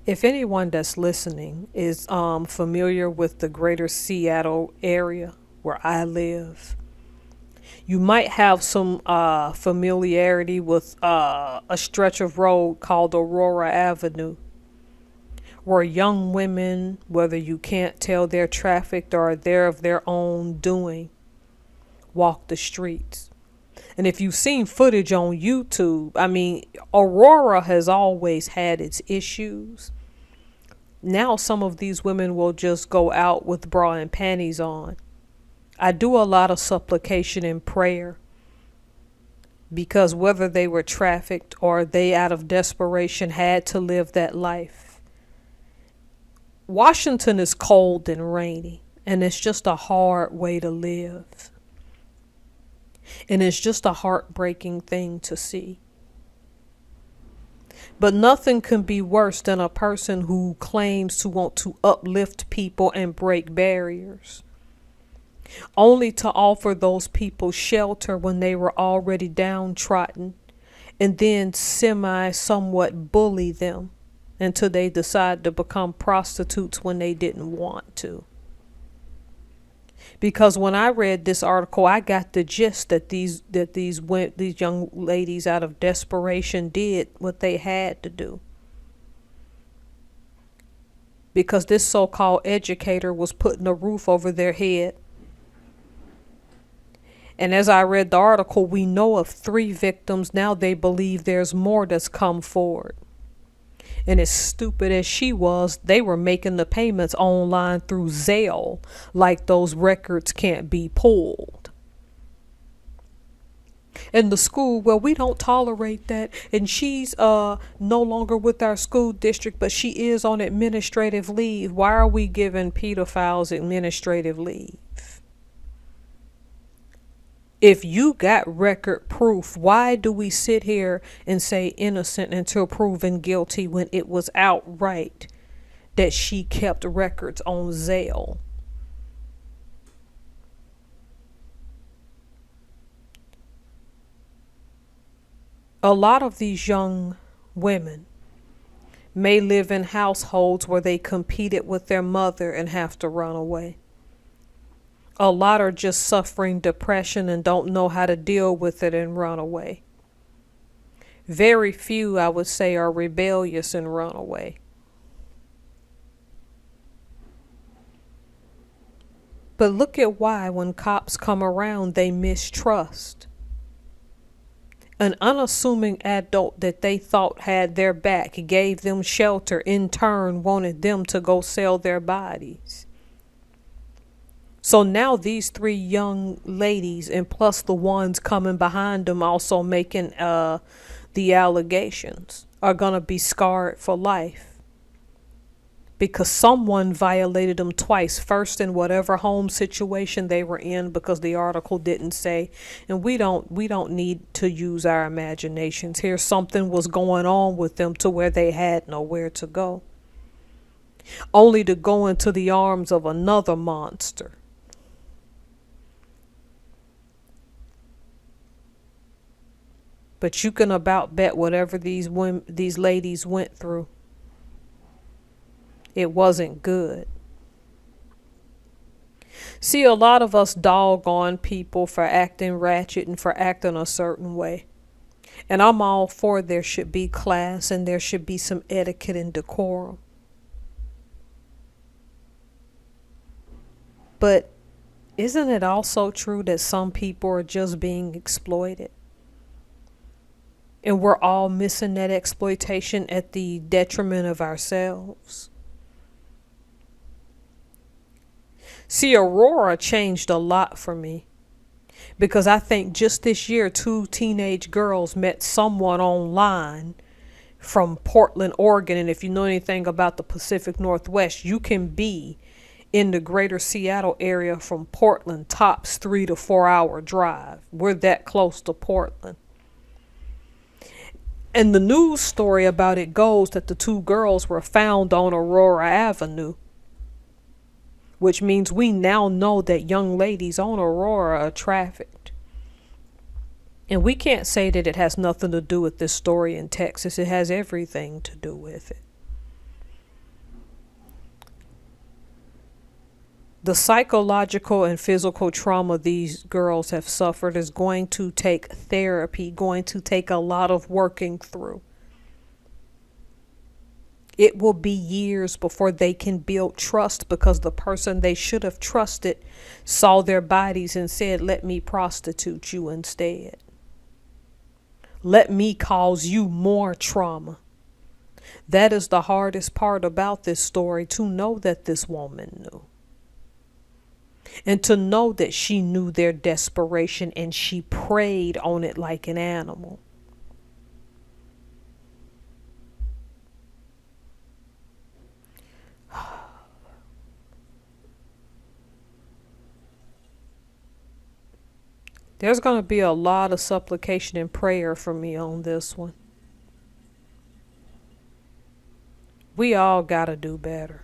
If anyone that's listening is familiar with the greater Seattle area where I live, you might have some familiarity with a stretch of road called Aurora Avenue, where young women, whether you can't tell they're trafficked or they're of their own doing, walk the streets. And if you've seen footage on YouTube, I mean, Aurora has always had its issues. Now some of these women will just go out with bra and panties on. I do a lot of supplication and prayer because whether they were trafficked or they out of desperation had to live that life. Washington is cold and rainy, and it's just a hard way to live. And it's just a heartbreaking thing to see. But nothing can be worse than a person who claims to want to uplift people and break barriers, only to offer those people shelter when they were already downtrodden, and then somewhat bully them until they decide to become prostitutes when they didn't want to. Because when I read this article, I got the gist that these young ladies out of desperation did what they had to do. Because this so-called educator was putting a roof over their head. And as I read the article, we know of 3 victims. Now they believe there's more that's come forward. And as stupid as she was, they were making the payments online through Zelle, like those records can't be pulled. And the school, well, we don't tolerate that. And she's no longer with our school district, but she is on administrative leave. Why are we giving pedophiles administrative leave? If you got record proof, why do we sit here and say innocent until proven guilty when it was outright that she kept records on Zelle? A lot of these young women may live in households where they competed with their mother and have to run away. A lot are just suffering depression and don't know how to deal with it and run away. Very few, I would say, are rebellious and run away. But look at why when cops come around, they mistrust. An unassuming adult that they thought had their back, gave them shelter, in turn wanted them to go sell their bodies. So now these 3 young ladies, and plus the ones coming behind them also making the allegations, are going to be scarred for life. Because someone violated them twice. First in whatever home situation they were in, because the article didn't say. And we don't need to use our imaginations here. Something was going on with them to where they had nowhere to go. Only to go into the arms of another monster. But you can about bet whatever these ladies went through, it wasn't good. See, a lot of us dog on people for acting ratchet and for acting a certain way. And I'm all for there should be class and there should be some etiquette and decorum. But isn't it also true that some people are just being exploited? And we're all missing that exploitation at the detriment of ourselves. See, Aurora changed a lot for me. Because I think just this year, 2 teenage girls met someone online from Portland, Oregon. And if you know anything about the Pacific Northwest, you can be in the greater Seattle area from Portland, tops 3 to 4 hour drive. We're that close to Portland. And the news story about it goes that the 2 girls were found on Aurora Avenue, which means we now know that young ladies on Aurora are trafficked. And we can't say that it has nothing to do with this story in Texas. It has everything to do with it. The psychological and physical trauma these girls have suffered is going to take therapy, going to take a lot of working through. It will be years before they can build trust because the person they should have trusted saw their bodies and said, let me prostitute you instead. Let me cause you more trauma. That is the hardest part about this story, to know that this woman knew. And to know that she knew their desperation and she preyed on it like an animal. There's going to be a lot of supplication and prayer from me on this one. We all got to do better.